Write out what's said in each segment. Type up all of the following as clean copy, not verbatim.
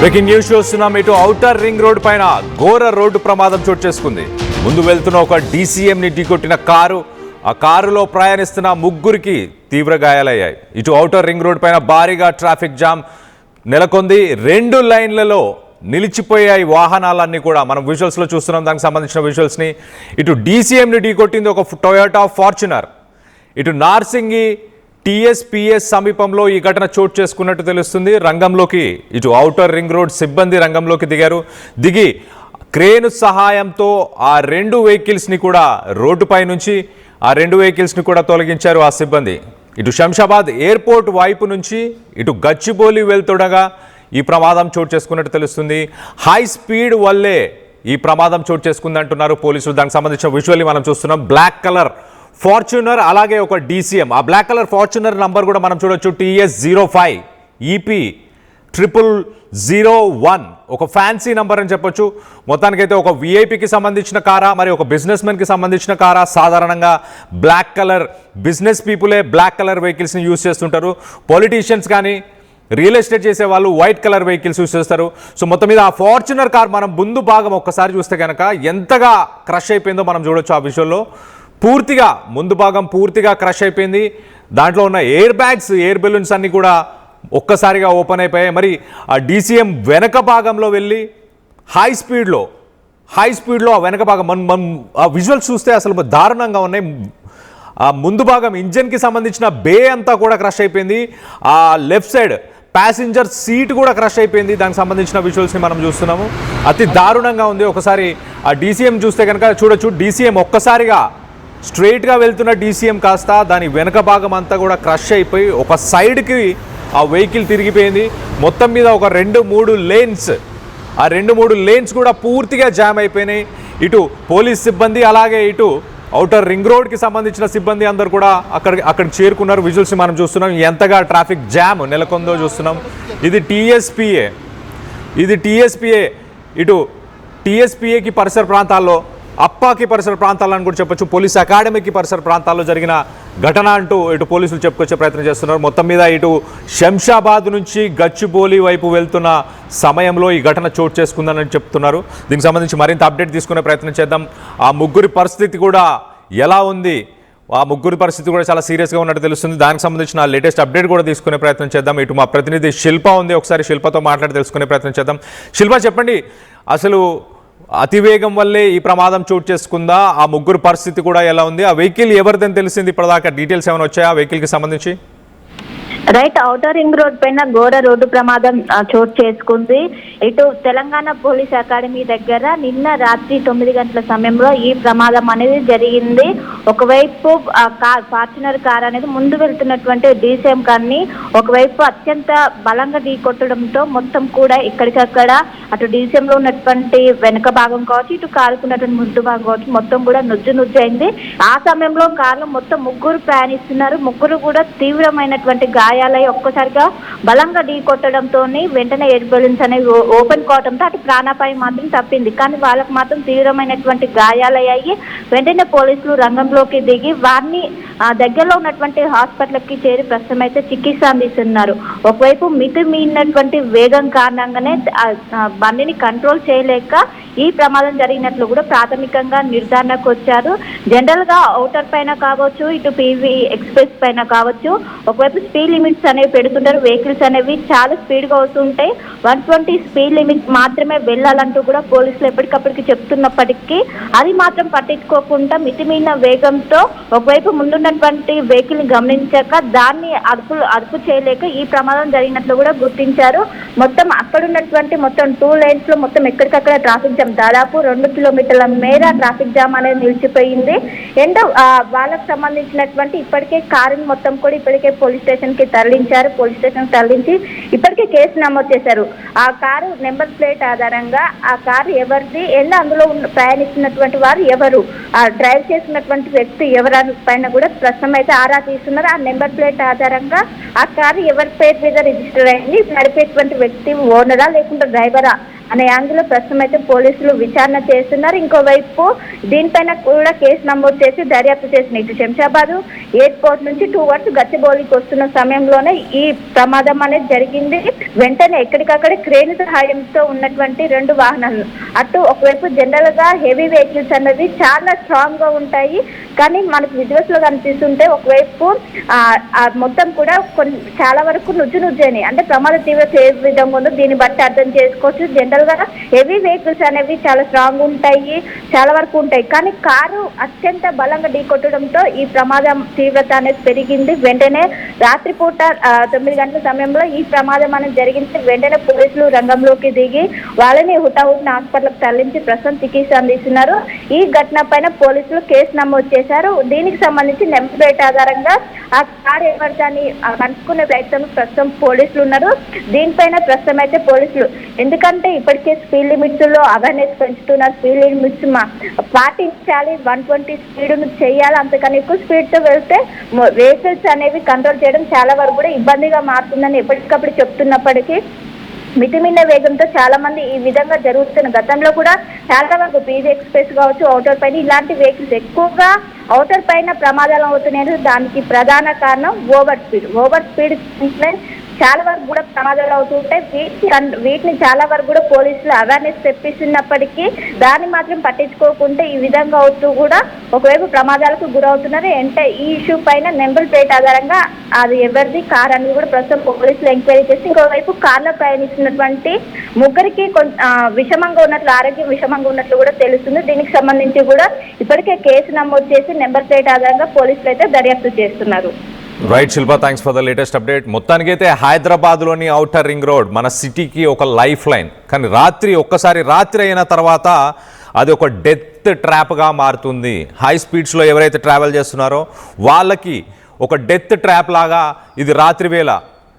Breaking news చూస్తున్నాం. ఇటు outer ring road పైన ఘోర రోడ్డు ప్రమాదం చోటు చేసుకుంది. ముందు వెళ్తున్న ఒక DCM ని ఢీకొట్టిన కారు, ఆ కారులో ప్రయాణిస్తున్న ముగ్గురికి తీవ్ర గాయాలయ్యాయి. ఇటు ఔటర్ రింగ్ రోడ్ పైన భారీగా ట్రాఫిక్ జామ్ నెలకొంది. 2 లైన్లలో నిలిచిపోయాయి వాహనాలన్నీ కూడా. మనం విజువల్స్లో చూస్తున్నాం దానికి సంబంధించిన విజువల్స్ని. ఇటు DCM ని ఢీకొట్టింది ఒక టొయోటా ఫార్చునర్. ఇటు నార్సింగి TSPS సమీపంలో ఈ ఘటన చోటు చేసుకున్నట్టు తెలుస్తుంది. రంగంలోకి ఇటు ఔటర్ రింగ్ రోడ్ సిబ్బంది రంగంలోకి దిగారు. దిగి క్రేను సహాయంతో ఆ 2 వెహికల్స్ని కూడా రోడ్డుపై నుంచి ఆ 2 వెహికల్స్ని కూడా తొలగించారు ఆ సిబ్బంది. ఇటు శంషాబాద్ ఎయిర్పోర్ట్ వైపు నుంచి ఇటు గచ్చిబౌలి వెళ్తుండగా ఈ ప్రమాదం చోటు చేసుకున్నట్టు తెలుస్తుంది. హై స్పీడ్ వల్లే ఈ ప్రమాదం చోటు చేసుకుంది అంటున్నారు పోలీసులు. దానికి సంబంధించిన విజువల్లీ మనం చూస్తున్నాం. బ్లాక్ కలర్ ఫార్చునర్, అలాగే ఒక DCM. ఆ బ్లాక్ కలర్ ఫార్చునర్ నంబర్ కూడా మనం చూడొచ్చు. TS05 EP 0001. ఒక ఫ్యాన్సీ నంబర్ అని చెప్పొచ్చు. మొత్తానికైతే ఒక VIPకి సంబంధించిన కారా, మరి ఒక బిజినెస్ మెన్కి సంబంధించిన కారా. సాధారణంగా బ్లాక్ కలర్ బిజినెస్ పీపులే బ్లాక్ కలర్ వెహికల్స్ని యూజ్ చేస్తుంటారు. పొలిటీషియన్స్ కానీ రియల్ ఎస్టేట్ చేసే వాళ్ళు వైట్ కలర్ వెహికల్స్ యూజ్ చేస్తారు. సో మొత్తం మీద ఆ ఫార్చునర్ కార్ మనం ముందు భాగం ఒక్కసారి చూస్తే కనుక ఎంతగా క్రష్ అయిపోయిందో మనం చూడొచ్చు ఆ విషయంలో. పూర్తిగా ముందు భాగం పూర్తిగా క్రష్ అయిపోయింది. దాంట్లో ఉన్న ఎయిర్ బ్యాగ్స్, ఎయిర్ బెలూన్స్ అన్నీ కూడా ఒక్కసారిగా ఓపెన్ అయిపోయాయి. మరి ఆ DCM వెనక భాగంలో వెళ్ళి హై స్పీడ్లో ఆ వెనక భాగం ఆ విజువల్స్ చూస్తే అసలు దారుణంగా ఉన్నాయి. ఆ ముందు భాగం ఇంజన్కి సంబంధించిన బే అంతా కూడా క్రష్ అయిపోయింది. ఆ లెఫ్ట్ సైడ్ ప్యాసింజర్ సీట్ కూడా క్రష్ అయిపోయింది. దానికి సంబంధించిన విజువల్స్ని మనం చూస్తున్నాము. అతి దారుణంగా ఉంది. ఒకసారి ఆ DCM చూస్తే కనుక చూడొచ్చు. DCM ఒక్కసారిగా స్ట్రైట్గా వెళ్తున్న DCM కాస్త దాని వెనక భాగం అంతా కూడా క్రష్ అయిపోయి ఒక సైడ్కి ఆ వెహికల్ తిరిగిపోయింది. మొత్తం మీద ఒక 2-3 లేన్స్, ఆ 2-3 లేన్స్ కూడా పూర్తిగా జామ్ అయిపోయినాయి. ఇటు పోలీస్ సిబ్బంది, అలాగే ఇటు ఔటర్ రింగ్ రోడ్కి సంబంధించిన సిబ్బంది అందరు కూడా అక్కడికి చేరుకున్నారు. విజువల్స్ మనం చూస్తున్నాం. ఎంతగా ట్రాఫిక్ జామ్ నెలకొందో చూస్తున్నాం. ఇది TSPA. ఇటు TSPAకి పరిసర ప్రాంతాల్లో, అప్పాకి పరిసర ప్రాంతాలను కూడా చెప్పొచ్చు, పోలీస్ అకాడమీకి పరిసర ప్రాంతాల్లో జరిగిన ఘటన అంటూ ఇటు పోలీసులు చెప్పుకొచ్చే ప్రయత్నం చేస్తున్నారు. మొత్తం మీద ఇటు శంషాబాద్ నుంచి గచ్చిబౌలి వైపు వెళ్తున్న సమయంలో ఈ ఘటన చోటు చేసుకుందని చెప్తున్నారు. దీనికి సంబంధించి మరింత అప్డేట్ తీసుకునే ప్రయత్నం చేద్దాం. ఆ ముగ్గురి పరిస్థితి కూడా ఎలా ఉంది, ఆ ముగ్గురి పరిస్థితి కూడా చాలా సీరియస్గా ఉన్నట్టు తెలుస్తుంది. దానికి సంబంధించిన లేటెస్ట్ అప్డేట్ కూడా తీసుకునే ప్రయత్నం చేద్దాం. ఇటు మా ప్రతినిధి శిల్ప ఉంది. ఒకసారి శిల్పతో మాట్లాడి తెలుసుకునే ప్రయత్నం చేద్దాం. శిల్ప, చెప్పండి, అసలు అతివేగం వల్లే ఈ ప్రమాదం చోటు చేసుకుందా? ఆ ముగ్గురు పరిస్థితి కూడా ఎలా ఉంది? ఆ వెహికల్ ఎవరిదని తెలిసింది ఇప్పటిదాకా? డీటెయిల్స్ ఏమైనా వచ్చాయా ఆ వెహికల్కి సంబంధించి? రైట్, ఔటర్ రింగ్ రోడ్ పైన ఘోర రోడ్డు ప్రమాదం చోటు చేసుకుంది. ఇటు తెలంగాణ పోలీస్ అకాడమీ దగ్గర నిన్న రాత్రి 9 గంటల సమయంలో ఈ ప్రమాదం అనేది జరిగింది. ఒకవైపు ఫార్చునర్ కార్ అనేది ముందు వెళ్తున్నటువంటి DCM కార్ని ఒకవైపు అత్యంత బలంగా ఢీకొట్టడంతో మొత్తం కూడా ఇక్కడికక్కడ అటు DCM లో ఉన్నటువంటి వెనుక భాగం కావచ్చు, ఇటు కారుకున్నటువంటి ముందు భాగం కావచ్చు, మొత్తం కూడా నుజ్జు అయింది. ఆ సమయంలో కారులో మొత్తం ముగ్గురు ప్రయాణిస్తున్నారు. ముగ్గురు కూడా తీవ్రమైనటువంటి గాయాలై ఒక్కసారిగా బలంగా ఢీకొట్టడంతో వెంటనే ఎయిర్ బెలూన్స్ అనేవి ఓపెన్ కావడంతో అటు ప్రాణాపాయం మాత్రం తప్పింది. కానీ వాళ్ళకు మాత్రం తీవ్రమైనటువంటి గాయాలయ్యాయి. వెంటనే పోలీసులు రంగంలోకి దిగి వారిని దగ్గరలో ఉన్నటువంటి హాస్పిటల్కి చేరి ప్రస్తుతం అయితే చికిత్స అందిస్తున్నారు. ఒకవైపు మితిమీరినటువంటి వేగం కారణంగానే బండిని కంట్రోల్ చేయలేక ఈ ప్రమాదం జరిగినట్లు కూడా ప్రాథమికంగా నిర్ధారణకు వచ్చారు. జనరల్ గా ఔటర్ పైన కావచ్చు, ఇటు PV ఎక్స్ప్రెస్ పైన కావచ్చు, ఒకవైపు స్పీడ్ లిమిట్స్ అనేవి పెడుతుంటారు. వెహికల్స్ అనేవి చాలా స్పీడ్ గా వస్తుంటాయి. 120 స్పీడ్ లిమిట్ మాత్రమే వెళ్ళాలంటూ కూడా పోలీసులు ఎప్పటికప్పటికి చెప్తున్నప్పటికీ అది మాత్రం పట్టించుకోకుండా మితిమీరిన వేగంతో ఒకవైపు ముందున్నటువంటి వెహికల్ ని గమనించాక దాన్ని అదుపు చేయలేక ఈ ప్రమాదం జరిగినట్లు కూడా గుర్తించారు. మొత్తం అక్కడ ఉన్నటువంటి మొత్తం 2 లైన్స్ లో మొత్తం ఎక్కడికక్కడ ట్రాఫిక్ జామ్, దాదాపు 2 కిలోమీటర్ల మేర ట్రాఫిక్ జామ్ అనేది నిలిచిపోయింది. అండ్ వాళ్ళకు సంబంధించినటువంటి ఇప్పటికే కారుని మొత్తం కూడా ఇప్పటికే పోలీస్ స్టేషన్ కి తరలించారు. పోలీస్ స్టేషన్ తరలించి ఇప్పటికే కేసు నమోదు చేశారు. ఆ కారు నెంబర్ ప్లేట్ ఆధారంగా ఆ కారు ఎవరిది, అండ్ అందులో ప్రయాణిస్తున్నటువంటి వారు ఎవరు, ఆ డ్రైవ్ చేస్తున్నటువంటి వ్యక్తి ఎవరి పైన కూడా ప్రస్తుతం అయితే ఆరా తీస్తున్నారు. ఆ నెంబర్ ప్లేట్ ఆధారంగా ఆ కారు ఎవరి పేరు మీద రిజిస్టర్ అయింది, నడిపేటువంటి వ్యక్తి ఓనరా లేకుంటే డ్రైవరా అనే యాంగిల్లో ప్రస్తుతం అయితే పోలీసులు విచారణ చేస్తున్నారు. ఇంకోవైపు దీనిపైన కూడా కేసు నమోదు చేసి దర్యాప్తు చేసిన ఇటు శంషాబాద్ ఎయిర్పోర్ట్ నుంచి టువర్డ్స్ గచ్చిబౌలికి వస్తున్న సమయంలోనే ఈ ప్రమాదం అనేది జరిగింది. వెంటనే ఎక్కడికక్కడ క్రేన్ సహాయంతో ఉన్నటువంటి 2 వాహనాలు అటు ఒకవైపు జనరల్ గా హెవీ వెహికల్స్ అన్నవి చాలా స్ట్రాంగ్ గా ఉంటాయి, కానీ మనకు విజువల్స్ లో కనిపిస్తుంటే ఒకవైపు మొత్తం కూడా చాలా వరకు నుజ్జుని అంటే ప్రమాద తీవ్రత ఏ విధంగా ఉందో దీన్ని బట్టి అర్థం చేసుకోవచ్చు. జనరల్ గా హెవీ వెహికల్స్ అనేవి చాలా స్ట్రాంగ్ ఉంటాయి, చాలా వరకు ఉంటాయి, కానీ కారు అత్యంత బలంగా ఢీకొట్టడంతో ఈ ప్రమాదం తీవ్రత అనేది పెరిగింది. వెంటనే రాత్రిపూట 9 గంటల సమయంలో ఈ ప్రమాదం అనేది జరిగింది. వెంటనే పోలీసులు రంగంలోకి దిగి వాళ్ళని హుటాహుటిన హాస్పిటల్కి తరలించి ప్రస్తుతం చికిత్స అందిస్తున్నారు. ఈ ఘటన పైన పోలీసులు కేసు నమోదు చేశారు. దీనికి సంబంధించి నెంబర్ ప్లేట్ ఆధారంగా ఆ కారు ఎవరిదాన్ని కనుక్కునే ప్రయత్నం ప్రస్తుతం పోలీసులు ఉన్నారు. దీనిపైన ప్రస్తుతం అయితే పోలీసులు ఎందుకంటే ఇప్పటికే స్పీడ్ లిమిట్స్ లో అవేర్నెస్ పెంచుతున్నారు. స్పీడ్ లిమిట్స్ పాటించాలి, 120 స్పీడ్ చేయాలి, అంతకన్నా ఎక్కువ స్పీడ్ తో వెళ్తే వెహికల్స్ అనేవి కంట్రోల్ చేయడం చాలా వరకు కూడా ఇబ్బందిగా మారుతుందని ఎప్పటికప్పుడు చెప్తున్నప్పటికీ మితిమిన్న వేగంతో చాలా మంది ఈ విధంగా జరుగుతున్న గతంలో కూడా చాలా వరకు పీజీ ఎక్స్ప్రెస్ కావచ్చు, ఔటర్ పైన ఇలాంటి వెహికల్స్ ఎక్కువగా ఔటర్ పైన ప్రమాదాలు అవుతున్నాయి. దానికి ప్రధాన కారణం ఓవర్ స్పీడ్ చాలా వరకు కూడా ప్రమాదాలు అవుతుంటాయి. వీటిని చాలా వరకు కూడా పోలీసులు అవేర్నెస్ తెప్పిస్తున్నప్పటికీ దాన్ని మాత్రం పట్టించుకోకుండా ఈ విధంగా అవుతూ కూడా ఒకవైపు ప్రమాదాలకు గురవుతున్నారు. అంటే ఈ ఇష్యూ పైన నెంబర్ ప్లేట్ ఆధారంగా అది ఎవరిది కార్ అనేది కూడా ప్రస్తుతం పోలీసులు ఎంక్వైరీ చేసి ఇంకోవైపు కార్లో ప్రయాణిస్తున్నటువంటి ముగ్గురికి విషమంగా ఉన్నట్లు, ఆరోగ్యం విషమంగా ఉన్నట్లు కూడా తెలుస్తుంది. దీనికి సంబంధించి కూడా ఇప్పటికే కేసు నమోదు చేసి నెంబర్ ప్లేట్ ఆధారంగా పోలీసులు అయితే దర్యాప్తు చేస్తున్నారు. Right Shilpa, thanks for the latest update. మొత్తానికైతే హైదరాబాద్లోని ఔటర్ రింగ్ రోడ్ మన సిటీకి ఒక లైఫ్ లైన్, కానీ ఒక్కసారి రాత్రి అయిన తర్వాత అది ఒక డెత్ ట్రాప్గా మారుతుంది. హై స్పీడ్స్లో ఎవరైతే ట్రావెల్ చేస్తున్నారో వాళ్ళకి ఒక డెత్ ట్రాప్ లాగా ఇది రాత్రి వేళ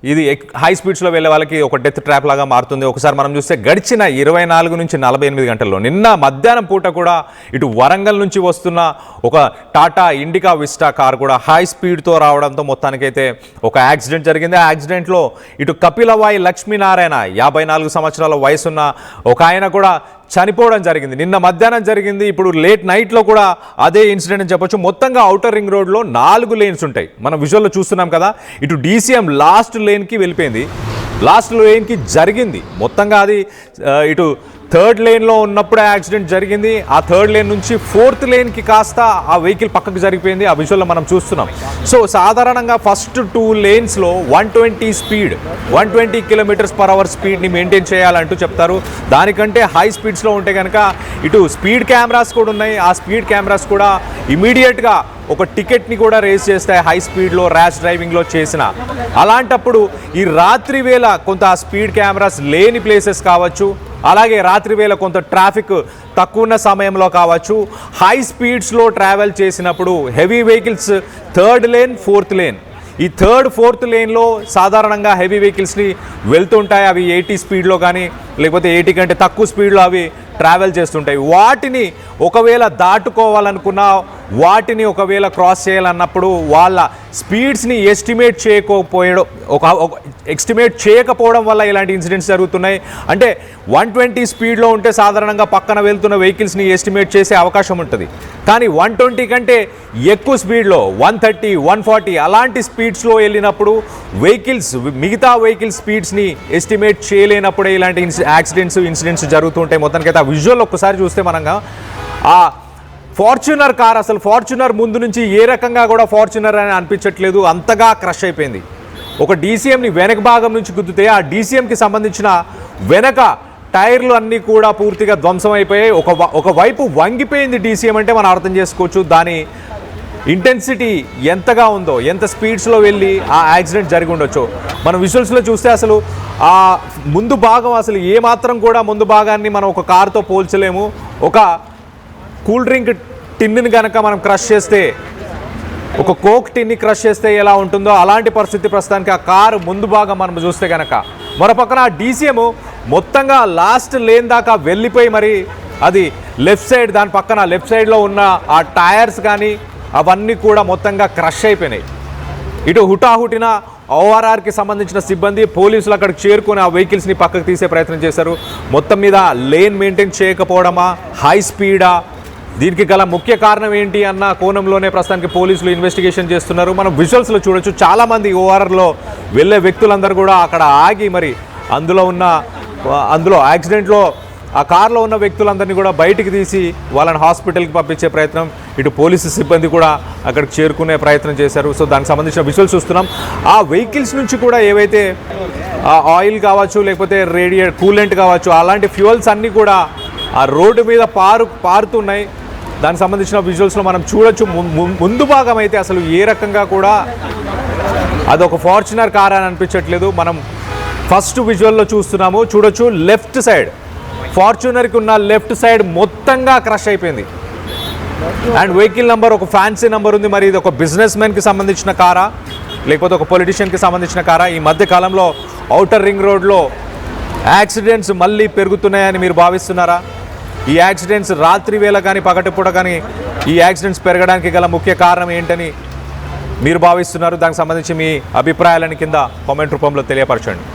ఇది హై స్పీడ్స్లో వెళ్ళే వాళ్ళకి ఒక డెత్ ట్రాప్ లాగా మారుతుంది. ఒకసారి మనం చూస్తే గడిచిన 24 నుంచి 48 గంటల్లో నిన్న మధ్యాహ్నం పూట కూడా ఇటు వరంగల్ నుంచి వస్తున్న ఒక టాటా ఇండికా విస్టా కార్ కూడా హై స్పీడ్తో రావడంతో మొత్తానికైతే ఒక యాక్సిడెంట్ జరిగింది. ఆ యాక్సిడెంట్లో ఇటు కపిలవాయి లక్ష్మీనారాయణ 54 సంవత్సరాల వయసున్న ఒక ఆయన కూడా చనిపోవడం జరిగింది. నిన్న మధ్యాహ్నం జరిగింది. ఇప్పుడు లేట్ నైట్లో కూడా అదే ఇన్సిడెంట్ అని చెప్పొచ్చు. మొత్తంగా ఔటర్ రింగ్ రోడ్లో 4 లేన్స్ ఉంటాయి. మనం విజువల్లో చూస్తున్నాం కదా. ఇటు DCM లాస్ట్ లేన్కి వెళ్ళిపోయింది, లాస్ట్ లేన్కి జరిగింది. మొత్తంగా అది ఇటు 3rd లేన్లో ఉన్నప్పుడే యాక్సిడెంట్ జరిగింది. ఆ 3rd లేన్ నుంచి 4th లేన్కి కాస్త ఆ వెహికల్ పక్కకు జరిగిపోయింది. ఆ విజువల్లో మనం చూస్తున్నాం. సో సాధారణంగా ఫస్ట్ 2 లేన్స్లో 120 km/h స్పీడ్ని మెయింటైన్ చేయాలంటూ చెప్తారు. దానికంటే హై స్పీడ్స్లో ఉంటే కనుక ఇటు స్పీడ్ కెమెరాస్ కూడా ఉన్నాయి. ఆ స్పీడ్ కెమెరాస్ కూడా ఇమీడియట్గా ఒక టికెట్ని కూడా రేస్ చేస్తాయి హై స్పీడ్లో ర్యాష్ డ్రైవింగ్లో చేసిన. అలాంటప్పుడు ఈ రాత్రి వేళ కొంత స్పీడ్ కెమెరాస్ లేని ప్లేసెస్ కావచ్చు, అలాగే రాత్రి వేళ కొంత ట్రాఫిక్ తక్కువ ఉన్న సమయంలో కావచ్చు, హై స్పీడ్స్లో ట్రావెల్ చేసినప్పుడు heavy vehicles 3rd lane 4th lane, ఈ 3rd 4th లేన్లో సాధారణంగా హెవీ వెహికల్స్ని వెళ్తుంటాయి. అవి 80 స్పీడ్లో కానీ లేకపోతే 80 కంటే తక్కువ స్పీడ్లో అవి ట్రావెల్ చేస్తుంటాయి. వాటిని ఒకవేళ దాటుకోవాలనుకున్నా, వాటిని ఒకవేళ క్రాస్ చేయాలన్నప్పుడు వాళ్ళ స్పీడ్స్ని ఎస్టిమేట్ చేయకపోవడం వల్ల ఇలాంటి ఇన్సిడెంట్స్ జరుగుతున్నాయి. అంటే 120 స్పీడ్లో ఉంటే సాధారణంగా పక్కన వెళ్తున్న వెహికల్స్ని ఎస్టిమేట్ చేసే అవకాశం ఉంటుంది. కానీ 120 కంటే ఎక్కువ స్పీడ్లో 130, 140 అలాంటి స్పీడ్స్లో వెళ్ళినప్పుడు మిగతా వెహికల్స్ స్పీడ్స్ని ఎస్టిమేట్ చేయలేనప్పుడే ఇలాంటి ఇన్సిడెంట్స్ జరుగుతుంటాయి. మొత్తానికైతే ఆ విజువల్ ఒక్కసారి చూస్తే మనంగా ఆ ఫార్చునర్ కార్, అసలు ఫార్చునర్ ముందు నుంచి ఏ రకంగా కూడా ఫార్చునర్ అని అనిపించట్లేదు, అంతగా క్రష్ అయిపోయింది. ఒక DCMని వెనక భాగం నుంచి గుద్దితే ఆ DCMకి సంబంధించిన వెనక టైర్లు అన్నీ కూడా పూర్తిగా ధ్వంసం అయిపోయాయి. ఒకవైపు వంగిపోయింది DCM అంటే మనం అర్థం చేసుకోవచ్చు దాని ఇంటెన్సిటీ ఎంతగా ఉందో, ఎంత స్పీడ్స్లో వెళ్ళి ఆ యాక్సిడెంట్ జరిగి ఉండొచ్చు. మనం విజువల్స్లో చూస్తే అసలు ఆ ముందు భాగం అసలు ఏమాత్రం కూడా ముందు భాగాన్ని మనం ఒక కారుతో పోల్చలేము. ఒక కూల్ డ్రింక్ టిన్ని కనుక మనం క్రష్ చేస్తే, ఒక కోక్ టిన్ని క్రష్ చేస్తే ఎలా ఉంటుందో అలాంటి పరిస్థితి ప్రస్తుతానికి ఆ కారు ముందు భాగం మనం చూస్తే కనుక. మరోపక్కన ఆ DCM మొత్తంగా లాస్ట్ లేన్ దాకా వెళ్ళిపోయి మరి అది లెఫ్ట్ సైడ్, దాని పక్కన లెఫ్ట్ సైడ్లో ఉన్న ఆ టైర్స్ కానీ అవన్నీ కూడా మొత్తంగా క్రష్ అయిపోయినాయి. ఇటు హుటాహుటిన ORRకి సంబంధించిన సిబ్బంది పోలీసులు అక్కడికి చేరుకొని ఆ వెహికల్స్ని పక్కకు తీసే ప్రయత్నం చేశారు. మొత్తం మీద లేన్ మెయింటైన్ చేయకపోవడమా, హై స్పీడా, దీనికి గల ముఖ్య కారణం ఏంటి అన్న కోణంలోనే ప్రస్తుతానికి పోలీసులు ఇన్వెస్టిగేషన్ చేస్తున్నారు. మనం విజువల్స్లో చూడొచ్చు, చాలామంది ORRలో వెళ్ళే వ్యక్తులందరూ కూడా అక్కడ ఆగి మరి అందులో యాక్సిడెంట్లో ఆ కార్లో ఉన్న వ్యక్తులందరినీ కూడా బయటికి తీసి వాళ్ళని హాస్పిటల్కి పంపించే ప్రయత్నం, ఇటు పోలీసు సిబ్బంది కూడా అక్కడికి చేరుకునే ప్రయత్నం చేశారు. సో దానికి సంబంధించిన విజువల్స్ చూస్తున్నాం. ఆ వెహికల్స్ నుంచి కూడా ఏవైతే ఆయిల్ కావచ్చు, లేకపోతే కూలెంట్ కావచ్చు, అలాంటి ఫ్యూయల్స్ అన్నీ కూడా ఆ రోడ్డు మీద పారుతున్నాయి. దానికి సంబంధించిన విజువల్స్లో మనం చూడొచ్చు. ముందు భాగం అయితే అసలు ఏ రకంగా కూడా అదొక ఫార్చునర్ కార్ అని అనిపించట్లేదు. మనం ఫస్ట్ విజువల్లో చూస్తున్నాము, చూడొచ్చు. లెఫ్ట్ సైడ్ ఫార్చునర్కి ఉన్న లెఫ్ట్ సైడ్ మొత్తంగా క్రష్ అయిపోయింది. అండ్ వెహికల్ నెంబర్ ఒక ఫ్యాన్సీ నెంబర్ ఉంది. మరి ఇది ఒక బిజినెస్ మ్యాన్కి సంబంధించిన కారా, లేకపోతే ఒక పొలిటీషియన్కి సంబంధించిన కారా? ఈ మధ్య కాలంలో ఔటర్ రింగ్ రోడ్లో యాక్సిడెంట్స్ మళ్ళీ పెరుగుతున్నాయని మీరు భావిస్తున్నారా? ఈ యాక్సిడెంట్స్ రాత్రి వేళ కానీ పగటిపూట కానీ ఈ యాక్సిడెంట్స్ పెరగడానికి గల ముఖ్య కారణం ఏంటని మీరు భావిస్తున్నారు? దానికి సంబంధించి మీ అభిప్రాయాలని కింద కామెంట్ రూపంలో తెలియపరచండి.